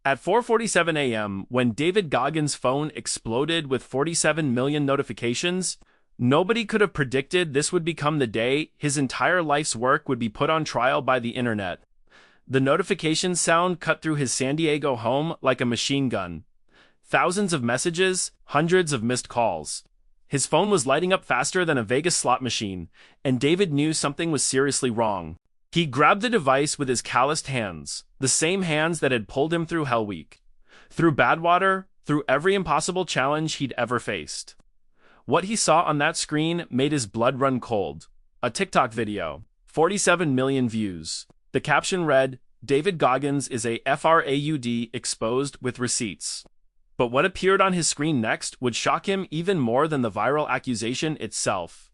At 4:47 a.m., when David Goggins' phone exploded with 47 million notifications, nobody could have predicted this would become the day his entire life's work would be put on trial by the internet. The notification sound cut through his San Diego home like a machine gun. Thousands of messages, hundreds of missed calls. His phone was lighting up faster than a Vegas slot machine, and David knew something was seriously wrong. He grabbed the device with his calloused hands, the same hands that had pulled him through Hell Week, through Badwater, through every impossible challenge he'd ever faced. What he saw on that screen made his blood run cold. A TikTok video, 47 million views. The caption read, "David Goggins is a fraud exposed with receipts." But what appeared on his screen next would shock him even more than the viral accusation itself.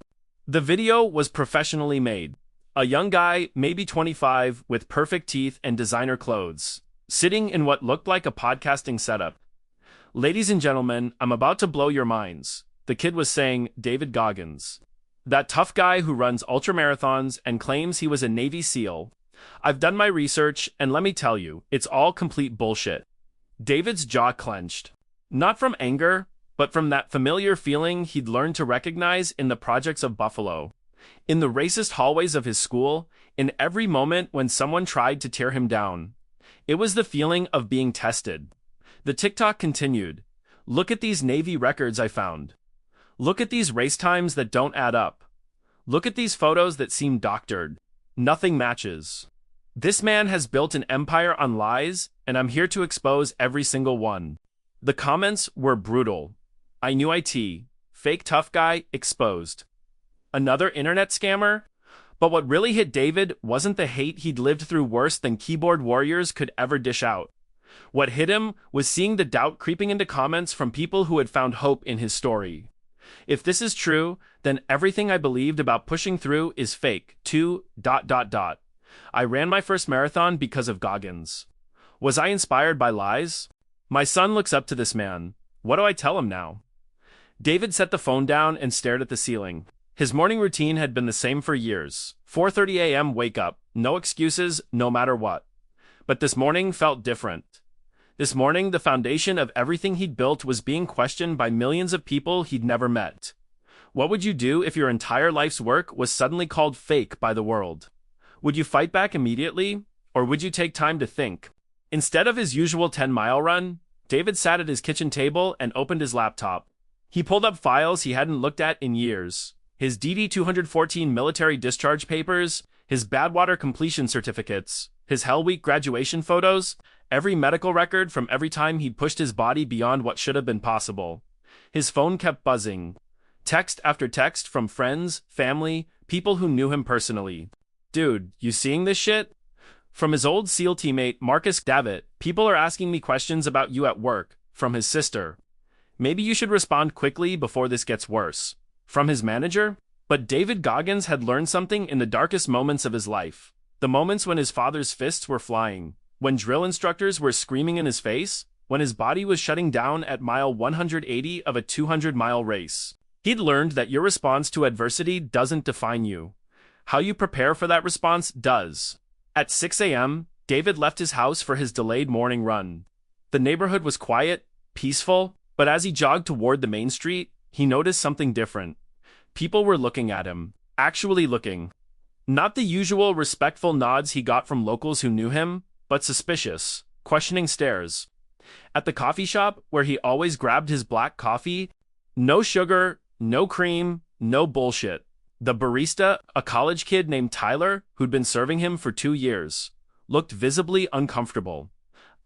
The video was professionally made. A young guy, maybe 25, with perfect teeth and designer clothes, sitting in what looked like a podcasting setup. "Ladies and gentlemen, I'm about to blow your minds," the kid was saying. David Goggins, that tough guy who runs ultramarathons and claims he was a Navy SEAL. "I've done my research, and let me tell you, it's all complete bullshit." David's jaw clenched. Not from anger, but from that familiar feeling he'd learned to recognize in the projects of Buffalo. In the racist hallways of his school, in every moment when someone tried to tear him down. It was the feeling of being tested. The TikTok continued. "Look at these Navy records I found. Look at these race times that don't add up. Look at these photos that seem doctored. Nothing matches. This man has built an empire on lies, and I'm here to expose every single one." The comments were brutal. "I knew it. Fake tough guy exposed. Another internet scammer?" But what really hit David wasn't the hate he'd lived through worse than keyboard warriors could ever dish out. What hit him was seeing the doubt creeping into comments from people who had found hope in his story. "If this is true, then everything I believed about pushing through is fake, too, ... I ran my first marathon because of Goggins. Was I inspired by lies? My son looks up to this man. What do I tell him now?" David set the phone down and stared at the ceiling. His morning routine had been the same for years. 4:30 a.m. wake up, no excuses, no matter what. But this morning felt different. This morning, the foundation of everything he'd built was being questioned by millions of people he'd never met. What would you do if your entire life's work was suddenly called fake by the world? Would you fight back immediately, or would you take time to think? Instead of his usual 10-mile run, David sat at his kitchen table and opened his laptop. He pulled up files he hadn't looked at in years. His DD-214 military discharge papers, his Badwater completion certificates, his Hell Week graduation photos, every medical record from every time he'd pushed his body beyond what should have been possible. His phone kept buzzing. Text after text from friends, family, people who knew him personally. "Dude, you seeing this shit?" From his old SEAL teammate, Marcus Davitt, "People are asking me questions about you at work." From his sister, "Maybe you should respond quickly before this gets worse." From his manager. But David Goggins had learned something in the darkest moments of his life. The moments when his father's fists were flying, when drill instructors were screaming in his face, when his body was shutting down at mile 180 of a 200-mile race. He'd learned that your response to adversity doesn't define you. How you prepare for that response does. At 6 a.m., David left his house for his delayed morning run. The neighborhood was quiet, peaceful, but as he jogged toward the main street, he noticed something different. People were looking at him, actually looking. Not the usual respectful nods he got from locals who knew him, but suspicious, questioning stares. At the coffee shop, where he always grabbed his black coffee, no sugar, no cream, no bullshit. The barista, a college kid named Tyler, who'd been serving him for 2 years, looked visibly uncomfortable.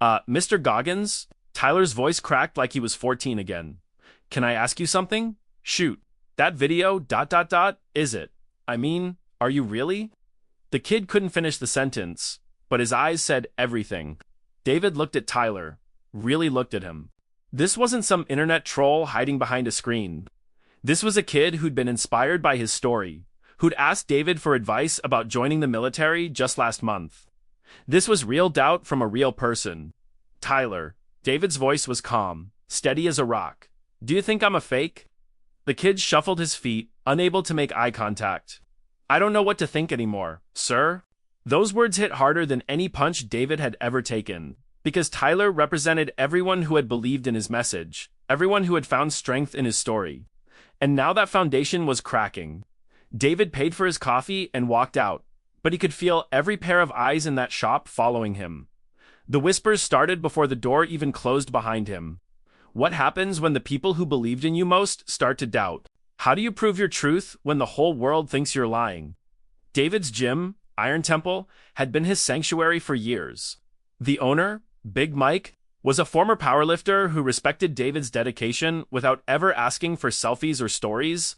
Mr. Goggins?" Tyler's voice cracked like he was 14 again. "Can I ask you something?" "Shoot. That video, ... is it? I mean, are you really?" The kid couldn't finish the sentence, but his eyes said everything. David looked at Tyler, really looked at him. This wasn't some internet troll hiding behind a screen. This was a kid who'd been inspired by his story, who'd asked David for advice about joining the military just last month. This was real doubt from a real person. "Tyler." David's voice was calm, steady as a rock. "Do you think I'm a fake?" The kid shuffled his feet, unable to make eye contact. "I don't know what to think anymore, sir." Those words hit harder than any punch David had ever taken. Because Tyler represented everyone who had believed in his message, everyone who had found strength in his story. And now that foundation was cracking. David paid for his coffee and walked out, but he could feel every pair of eyes in that shop following him. The whispers started before the door even closed behind him. What happens when the people who believed in you most start to doubt? How do you prove your truth when the whole world thinks you're lying? David's gym, Iron Temple, had been his sanctuary for years. The owner, Big Mike, was a former powerlifter who respected David's dedication without ever asking for selfies or stories.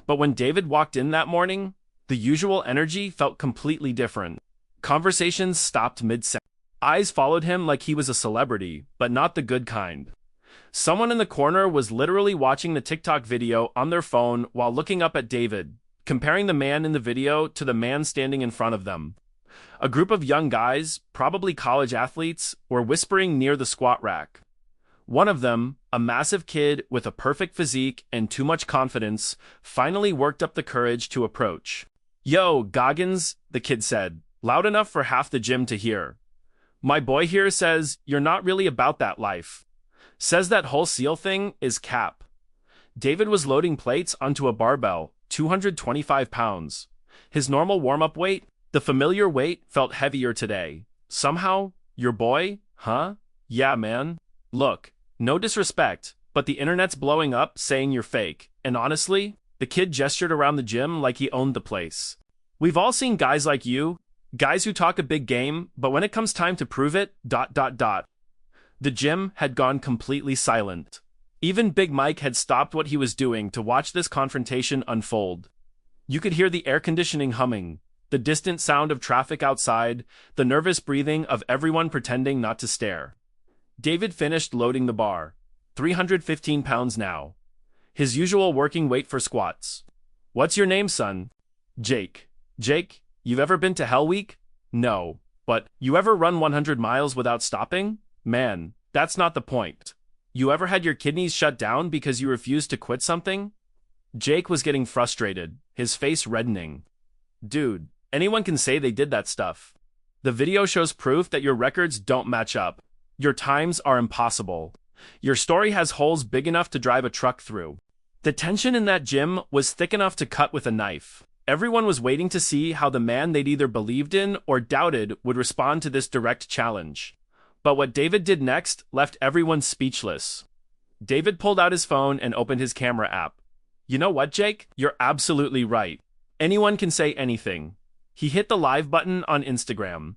But when David walked in that morning, the usual energy felt completely different. Conversations stopped mid-sentence. Eyes followed him like he was a celebrity, but not the good kind. Someone in the corner was literally watching the TikTok video on their phone while looking up at David, comparing the man in the video to the man standing in front of them. A group of young guys, probably college athletes, were whispering near the squat rack. One of them, a massive kid with a perfect physique and too much confidence, finally worked up the courage to approach. "Yo, Goggins," the kid said, loud enough for half the gym to hear. "My boy here says you're not really about that life. Says that whole SEAL thing is cap." David was loading plates onto a barbell, 225 pounds. His normal warm-up weight, the familiar weight, felt heavier today. Somehow, your boy? Huh? Yeah, man. Look, no disrespect, but the internet's blowing up saying you're fake. And honestly, the kid gestured around the gym like he owned the place. We've all seen guys like you, guys who talk a big game, but when it comes time to prove it, ... The gym had gone completely silent. Even Big Mike had stopped what he was doing to watch this confrontation unfold. You could hear the air conditioning humming, the distant sound of traffic outside, the nervous breathing of everyone pretending not to stare. David finished loading the bar. 315 pounds now. His usual working weight for squats. "What's your name, son?" "Jake." "Jake, you've ever been to Hell Week?" "No. But, you ever run 100 miles without stopping?" "Man, that's not the point. You ever had your kidneys shut down because you refused to quit something?" Jake was getting frustrated, his face reddening. "Dude, anyone can say they did that stuff. The video shows proof that your records don't match up. Your times are impossible. Your story has holes big enough to drive a truck through." The tension in that gym was thick enough to cut with a knife. Everyone was waiting to see how the man they'd either believed in or doubted would respond to this direct challenge. But what David did next left everyone speechless. David pulled out his phone and opened his camera app. "You know what, Jake? You're absolutely right. Anyone can say anything." He hit the live button on Instagram.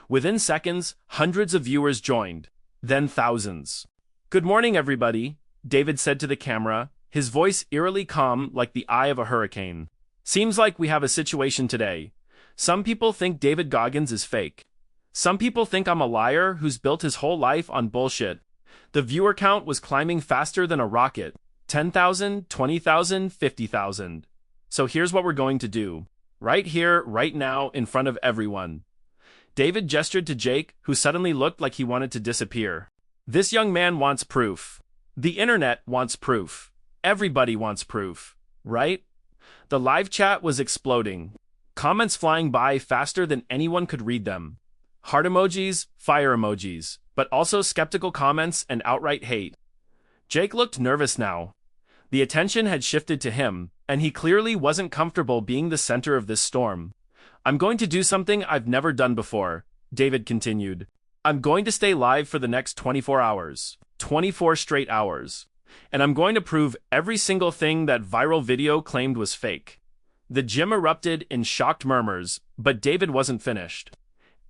Within seconds, hundreds of viewers joined, then thousands. "Good morning, everybody," David said to the camera, his voice eerily calm like the eye of a hurricane. "Seems like we have a situation today. Some people think David Goggins is fake. Some people think I'm a liar who's built his whole life on bullshit." The viewer count was climbing faster than a rocket. 10,000, 20,000, 50,000. "So here's what we're going to do. Right here, right now, in front of everyone." David gestured to Jake, who suddenly looked like he wanted to disappear. "This young man wants proof. The internet wants proof. Everybody wants proof. Right?" The live chat was exploding. Comments flying by faster than anyone could read them. Heart emojis, fire emojis, but also skeptical comments and outright hate. Jake looked nervous now. The attention had shifted to him, and he clearly wasn't comfortable being the center of this storm. "I'm going to do something I've never done before," David continued. "I'm going to stay live for the next 24 hours. 24 straight hours. And I'm going to prove every single thing that viral video claimed was fake." The gym erupted in shocked murmurs, but David wasn't finished.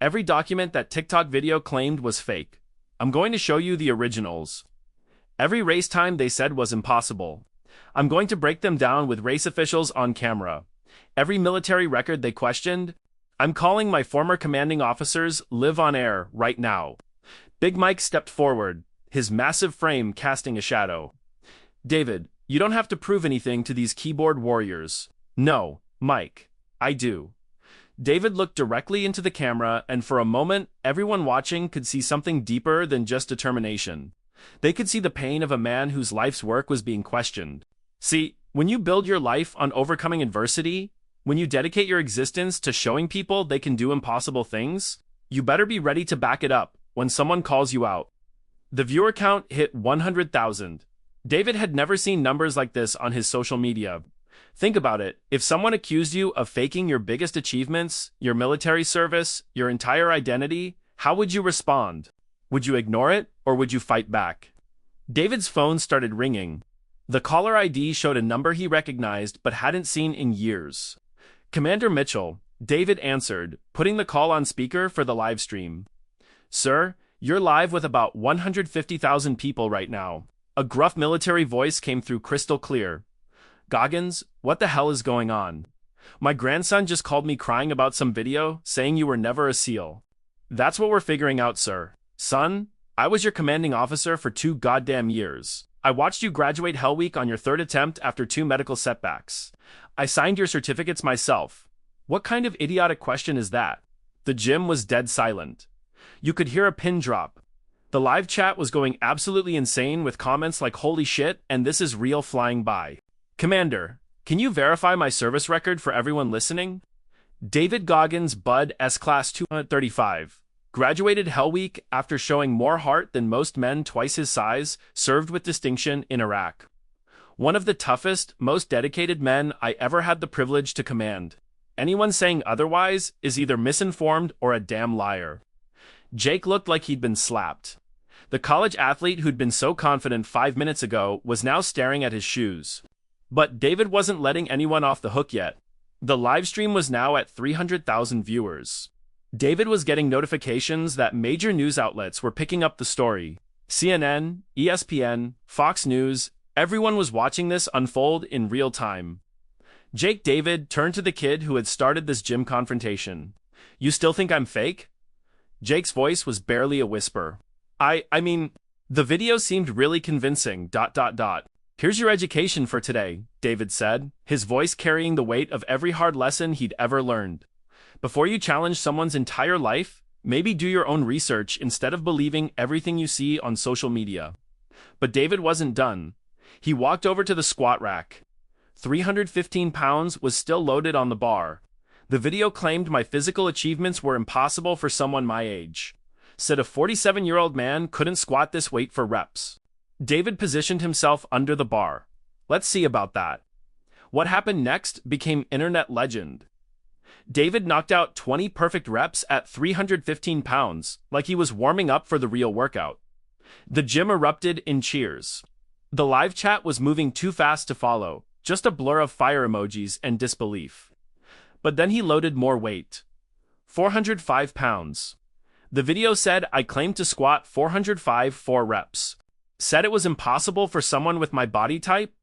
"Every document that TikTok video claimed was fake. I'm going to show you the originals. Every race time they said was impossible. I'm going to break them down with race officials on camera. Every military record they questioned. I'm calling my former commanding officers live on air right now." Big Mike stepped forward, his massive frame casting a shadow. "David, you don't have to prove anything to these keyboard warriors." "No, Mike. I do." David looked directly into the camera, and for a moment, everyone watching could see something deeper than just determination. They could see the pain of a man whose life's work was being questioned. See, when you build your life on overcoming adversity, when you dedicate your existence to showing people they can do impossible things, you better be ready to back it up, when someone calls you out. The viewer count hit 100,000. David had never seen numbers like this on his social media. Think about it. If someone accused you of faking your biggest achievements, your military service, your entire identity, how would you respond? Would you ignore it, or would you fight back? David's phone started ringing. The caller ID showed a number he recognized but hadn't seen in years. Commander Mitchell, David answered, putting the call on speaker for the live stream. Sir, you're live with about 150,000 people right now. A gruff military voice came through crystal clear. Goggins, what the hell is going on? My grandson just called me crying about some video, saying you were never a SEAL. That's what we're figuring out, sir. Son, I was your commanding officer for 2 goddamn years. I watched you graduate Hell Week on your 3rd attempt after 2 medical setbacks. I signed your certificates myself. What kind of idiotic question is that? The gym was dead silent. You could hear a pin drop. The live chat was going absolutely insane with comments like "Holy shit" and "This is real" flying by. Commander, can you verify my service record for everyone listening? David Goggins, Bud, S-Class 235. Graduated Hell Week after showing more heart than most men twice his size, served with distinction in Iraq. One of the toughest, most dedicated men I ever had the privilege to command. Anyone saying otherwise is either misinformed or a damn liar. Jake looked like he'd been slapped. The college athlete who'd been so confident 5 minutes ago was now staring at his shoes. But David wasn't letting anyone off the hook yet. The live stream was now at 300,000 viewers. David was getting notifications that major news outlets were picking up the story. CNN, ESPN, Fox News, everyone was watching this unfold in real time. David turned to the kid who had started this gym confrontation. You still think I'm fake? Jake's voice was barely a whisper. I mean, the video seemed really convincing, ... Here's your education for today, David said, his voice carrying the weight of every hard lesson he'd ever learned. Before you challenge someone's entire life, maybe do your own research instead of believing everything you see on social media. But David wasn't done. He walked over to the squat rack. 315 pounds was still loaded on the bar. The video claimed my physical achievements were impossible for someone my age. Said a 47-year-old man couldn't squat this weight for reps. David positioned himself under the bar. Let's see about that. What happened next became internet legend. David knocked out 20 perfect reps at 315 pounds, like he was warming up for the real workout. The gym erupted in cheers. The live chat was moving too fast to follow, just a blur of fire emojis and disbelief. But then he loaded more weight. 405 pounds. The video said I claimed to squat 405 4 reps. Said it was impossible for someone with my body type.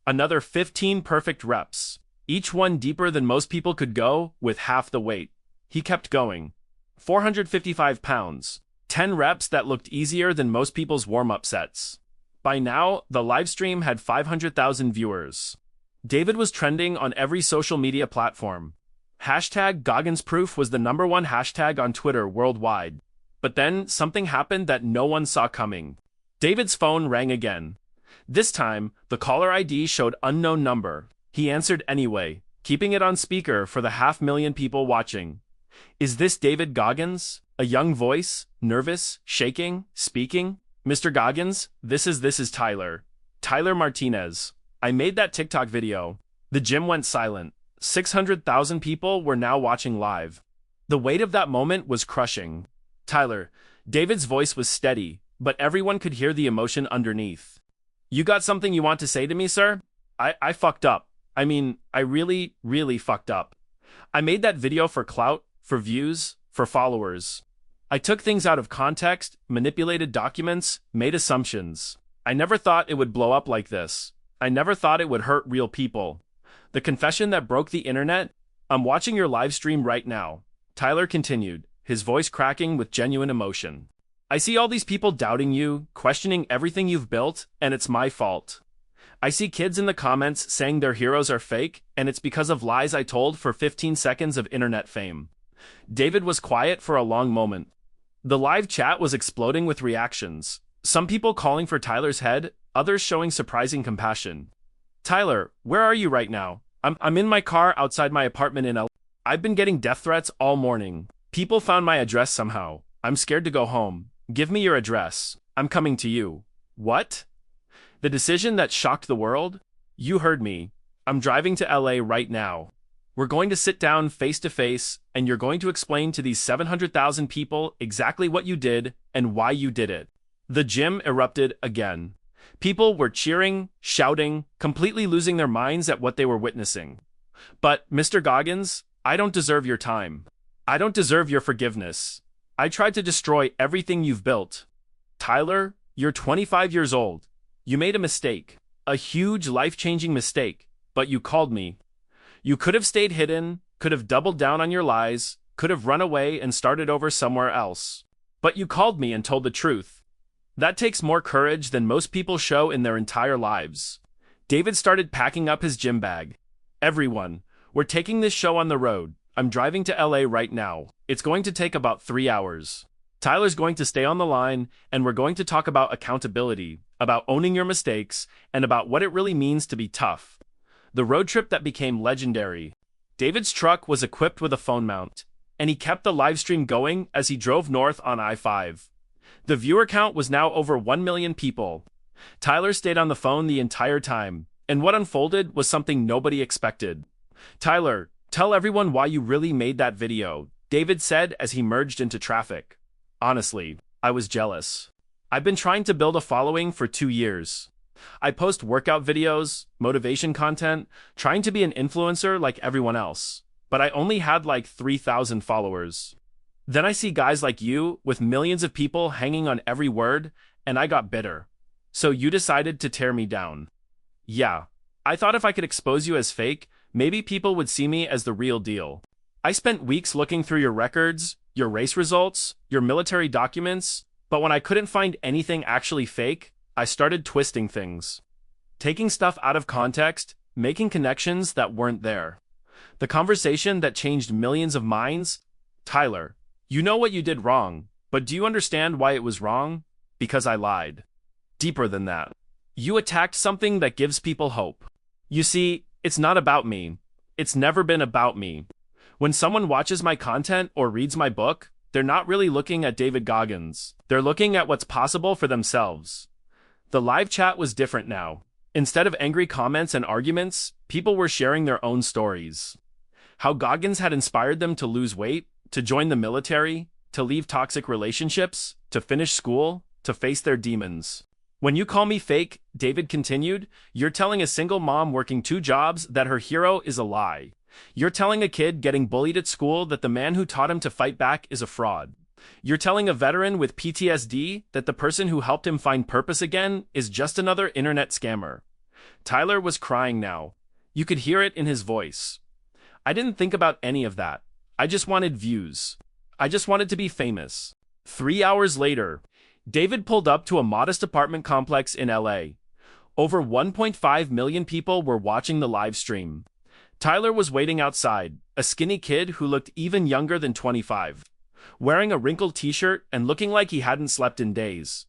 Another 15 perfect reps, each one deeper than most people could go, with half the weight. He kept going. 455 pounds. 10 reps that looked easier than most people's warm-up sets. By now, the live stream had 500,000 viewers. David was trending on every social media platform. #GogginsProof was the #1 hashtag on Twitter worldwide. But then, something happened that no one saw coming. David's phone rang again. This time, the caller ID showed unknown number. He answered anyway, keeping it on speaker for the 500,000 people watching. Is this David Goggins? A young voice, nervous, shaking, speaking? Mr. Goggins, this is Tyler. Tyler Martinez. I made that TikTok video. The gym went silent. 600,000 people were now watching live. The weight of that moment was crushing. Tyler, David's voice was steady, but everyone could hear the emotion underneath. You got something you want to say to me, sir? I fucked up. I mean, I really, really fucked up. I made that video for clout, for views, for followers. I took things out of context, manipulated documents, made assumptions. I never thought it would blow up like this. I never thought it would hurt real people. The confession that broke the internet? I'm watching your live stream right now. Tyler continued, his voice cracking with genuine emotion. I see all these people doubting you, questioning everything you've built, and it's my fault. I see kids in the comments saying their heroes are fake, and it's because of lies I told for 15 seconds of internet fame. David was quiet for a long moment. The live chat was exploding with reactions. Some people calling for Tyler's head, others showing surprising compassion. Tyler, where are you right now? I'm in my car outside my apartment in LA. I've been getting death threats all morning. People found my address somehow. I'm scared to go home. Give me your address. I'm coming to you. What? The decision that shocked the world? You heard me. I'm driving to LA right now. We're going to sit down face to face, and you're going to explain to these 700,000 people exactly what you did and why you did it. The gym erupted again. People were cheering, shouting, completely losing their minds at what they were witnessing. But, Mr. Goggins, I don't deserve your time. I don't deserve your forgiveness. I tried to destroy everything you've built. Tyler, you're 25 years old. You made a mistake. A huge, life-changing mistake. But you called me. You could have stayed hidden, could have doubled down on your lies, could have run away and started over somewhere else. But you called me and told the truth. That takes more courage than most people show in their entire lives. David started packing up his gym bag. Everyone, we're taking this show on the road. I'm driving to LA right now. It's going to take about 3 hours. Tyler's going to stay on the line, and we're going to talk about accountability, about owning your mistakes, and about what it really means to be tough. The road trip that became legendary. David's truck was equipped with a phone mount, and he kept the live stream going as he drove north on I-5. The viewer count was now over 1 million people. Tyler stayed on the phone the entire time, and what unfolded was something nobody expected. Tyler, tell everyone why you really made that video, David said as he merged into traffic. Honestly, I was jealous. I've been trying to build a following for 2 years. I post workout videos, motivation content, trying to be an influencer like everyone else, but I only had like 3,000 followers. Then I see guys like you with millions of people hanging on every word, and I got bitter. So you decided to tear me down. Yeah, I thought if I could expose you as fake, maybe people would see me as the real deal. I spent weeks looking through your records, your race results, your military documents, but when I couldn't find anything actually fake, I started twisting things. Taking stuff out of context, making connections that weren't there. The conversation that changed millions of minds? Tyler, you know what you did wrong, but do you understand why it was wrong? Because I lied. Deeper than that. You attacked something that gives people hope. You see, it's not about me. It's never been about me. When someone watches my content or reads my book, they're not really looking at David Goggins. They're looking at what's possible for themselves. The live chat was different now. Instead of angry comments and arguments, people were sharing their own stories. How Goggins had inspired them to lose weight, to join the military, to leave toxic relationships, to finish school, to face their demons. When you call me fake, David continued, you're telling a single mom working 2 jobs that her hero is a lie. You're telling a kid getting bullied at school that the man who taught him to fight back is a fraud. You're telling a veteran with PTSD that the person who helped him find purpose again is just another internet scammer. Tyler was crying now. You could hear it in his voice. I didn't think about any of that. I just wanted views. I just wanted to be famous. 3 hours later, David pulled up to a modest apartment complex in LA. Over 1.5 million people were watching the live stream. Tyler was waiting outside, a skinny kid who looked even younger than 25. Wearing a wrinkled t-shirt and looking like he hadn't slept in days.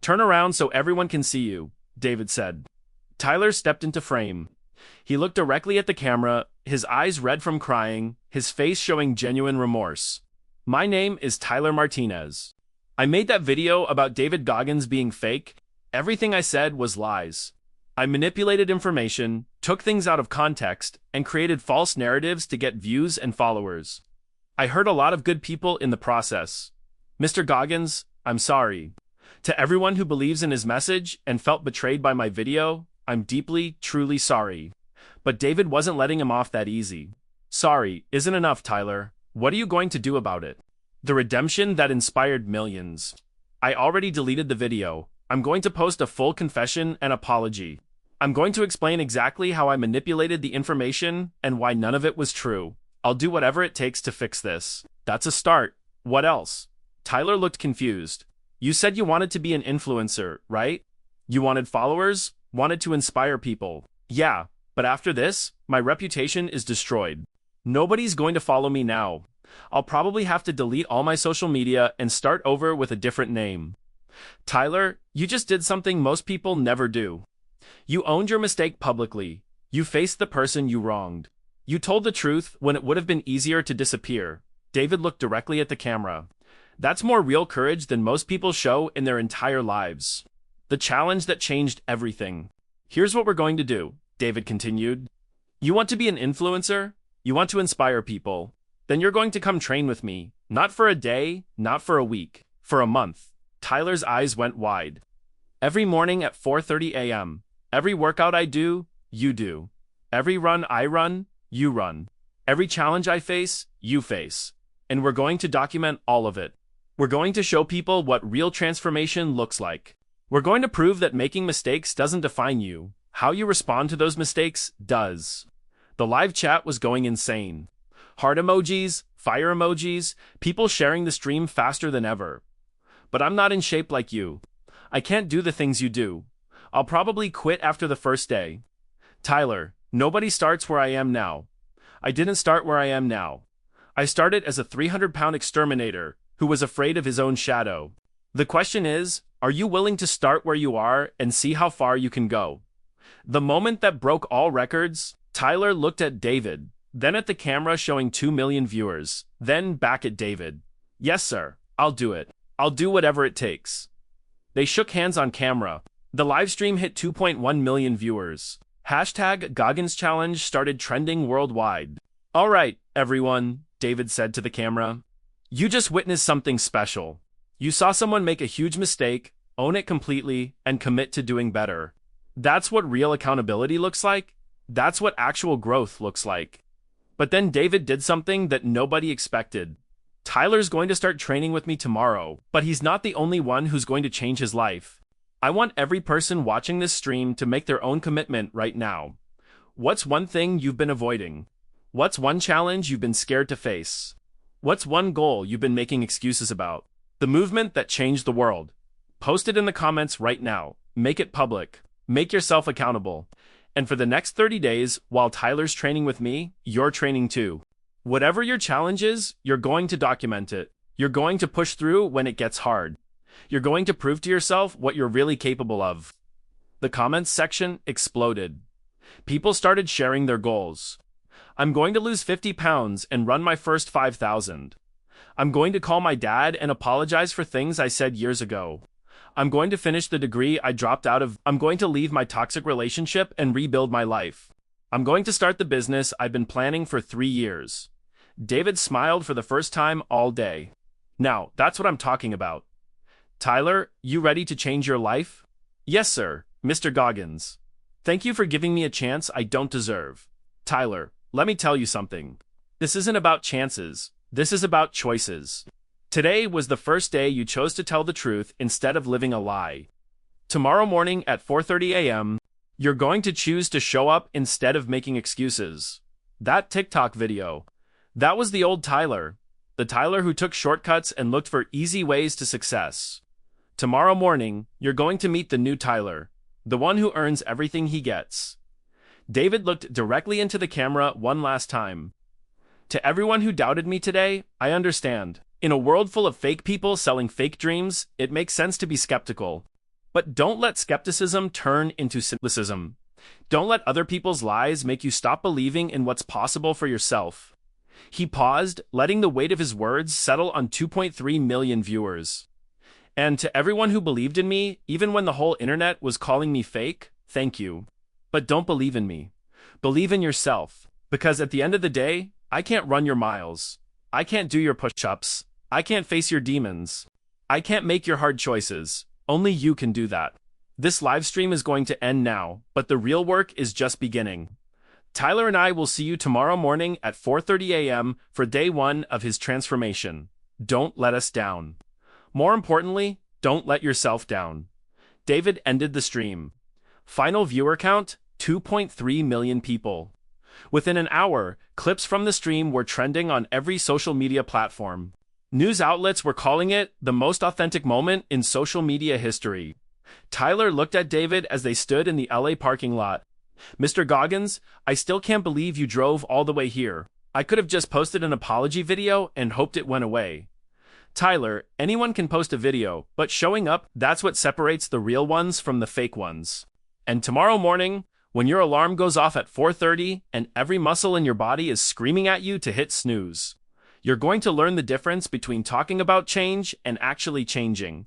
Turn around so everyone can see you, David said. Tyler stepped into frame. He looked directly at the camera, his eyes red from crying, his face showing genuine remorse. My name is Tyler Martinez. I made that video about David Goggins being fake. Everything I said was lies. I manipulated information, took things out of context, and created false narratives to get views and followers. I hurt a lot of good people in the process. Mr. Goggins, I'm sorry. To everyone who believes in his message and felt betrayed by my video, I'm deeply, truly sorry. But David wasn't letting him off that easy. Sorry isn't enough, Tyler. What are you going to do about it? The redemption that inspired millions. I already deleted the video. I'm going to post a full confession and apology. I'm going to explain exactly how I manipulated the information and why none of it was true. I'll do whatever it takes to fix this. That's a start. What else? Tyler looked confused. You said you wanted to be an influencer, right? You wanted followers? Wanted to inspire people. Yeah, but after this, my reputation is destroyed. Nobody's going to follow me now. I'll probably have to delete all my social media and start over with a different name. Tyler, you just did something most people never do. You owned your mistake publicly. You faced the person you wronged. You told the truth when it would have been easier to disappear. David looked directly at the camera. That's more real courage than most people show in their entire lives. The challenge that changed everything. Here's what we're going to do, David continued. You want to be an influencer? You want to inspire people? Then you're going to come train with me. Not for a day, not for a week, for a month. Tyler's eyes went wide. Every morning at 4:30 a.m., every workout I do, you do. Every run I run, you run. Every challenge I face, you face. And we're going to document all of it. We're going to show people what real transformation looks like. We're going to prove that making mistakes doesn't define you. How you respond to those mistakes does. The live chat was going insane. Heart emojis, fire emojis, people sharing the stream faster than ever. But I'm not in shape like you. I can't do the things you do. I'll probably quit after the first day. Tyler, nobody starts where I am now. I didn't start where I am now. I started as a 300-pound exterminator who was afraid of his own shadow. The question is, are you willing to start where you are and see how far you can go? The moment that broke all records, Tyler looked at David, then at the camera showing 2 million viewers, then back at David. Yes, sir, I'll do it. I'll do whatever it takes. They shook hands on camera. The live stream hit 2.1 million viewers. #Goggins Challenge started trending worldwide. All right, everyone, David said to the camera. You just witnessed something special. You saw someone make a huge mistake, own it completely, and commit to doing better. That's what real accountability looks like. That's what actual growth looks like. But then David did something that nobody expected. Tyler's going to start training with me tomorrow, but he's not the only one who's going to change his life. I want every person watching this stream to make their own commitment right now. What's one thing you've been avoiding? What's one challenge you've been scared to face? What's one goal you've been making excuses about? The movement that changed the world. Post it in the comments right now. Make it public. Make yourself accountable. And for the next 30 days, while Tyler's training with me, you're training too. Whatever your challenge is, you're going to document it. You're going to push through when it gets hard. You're going to prove to yourself what you're really capable of. The comments section exploded. People started sharing their goals. I'm going to lose 50 pounds and run my first 5,000. I'm going to call my dad and apologize for things I said years ago. I'm going to finish the degree I dropped out of. I'm going to leave my toxic relationship and rebuild my life. I'm going to start the business I've been planning for 3 years. David smiled for the first time all day. Now, that's what I'm talking about. Tyler, you ready to change your life? Yes, sir, Mr. Goggins. Thank you for giving me a chance I don't deserve. Tyler, let me tell you something. This isn't about chances. This is about choices. Today was the first day you chose to tell the truth instead of living a lie. Tomorrow morning at 4:30 a.m., you're going to choose to show up instead of making excuses. That TikTok video, that was the old Tyler. The Tyler who took shortcuts and looked for easy ways to success. Tomorrow morning, you're going to meet the new Tyler, the one who earns everything he gets. David looked directly into the camera one last time. To everyone who doubted me today, I understand. In a world full of fake people selling fake dreams, it makes sense to be skeptical. But don't let skepticism turn into cynicism. Don't let other people's lies make you stop believing in what's possible for yourself. He paused, letting the weight of his words settle on 2.3 million viewers. And to everyone who believed in me, even when the whole internet was calling me fake, thank you. But don't believe in me. Believe in yourself. Because at the end of the day, I can't run your miles. I can't do your push-ups. I can't face your demons. I can't make your hard choices. Only you can do that. This live stream is going to end now, but the real work is just beginning. Tyler and I will see you tomorrow morning at 4:30 a.m. for day 1 of his transformation. Don't let us down. More importantly, don't let yourself down. David ended the stream. Final viewer count, 2.3 million people. Within an hour, clips from the stream were trending on every social media platform. News outlets were calling it the most authentic moment in social media history. Tyler looked at David as they stood in the LA parking lot. Mr. Goggins, I still can't believe you drove all the way here. I could have just posted an apology video and hoped it went away. Tyler, anyone can post a video, but showing up, that's what separates the real ones from the fake ones. And tomorrow morning, when your alarm goes off at 4:30 and every muscle in your body is screaming at you to hit snooze, You're going to learn the difference between talking about change and actually changing.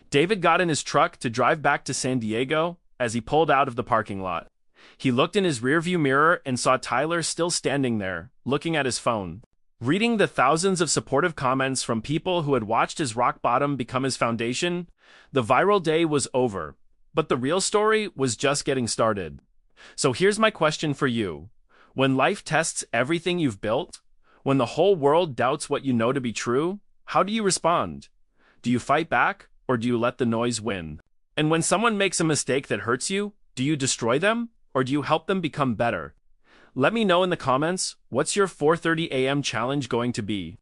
David got in his truck to drive back to San Diego. As he pulled out of the parking lot, he looked in his rearview mirror and saw Tyler still standing there, looking at his phone. Reading the thousands of supportive comments from people who had watched his rock bottom become his foundation, the viral day was over. But the real story was just getting started. So here's my question for you. When life tests everything you've built, when the whole world doubts what you know to be true, how do you respond? Do you fight back, or do you let the noise win? And when someone makes a mistake that hurts you, do you destroy them, or do you help them become better? Let me know in the comments, what's your 4:30 a.m. challenge going to be?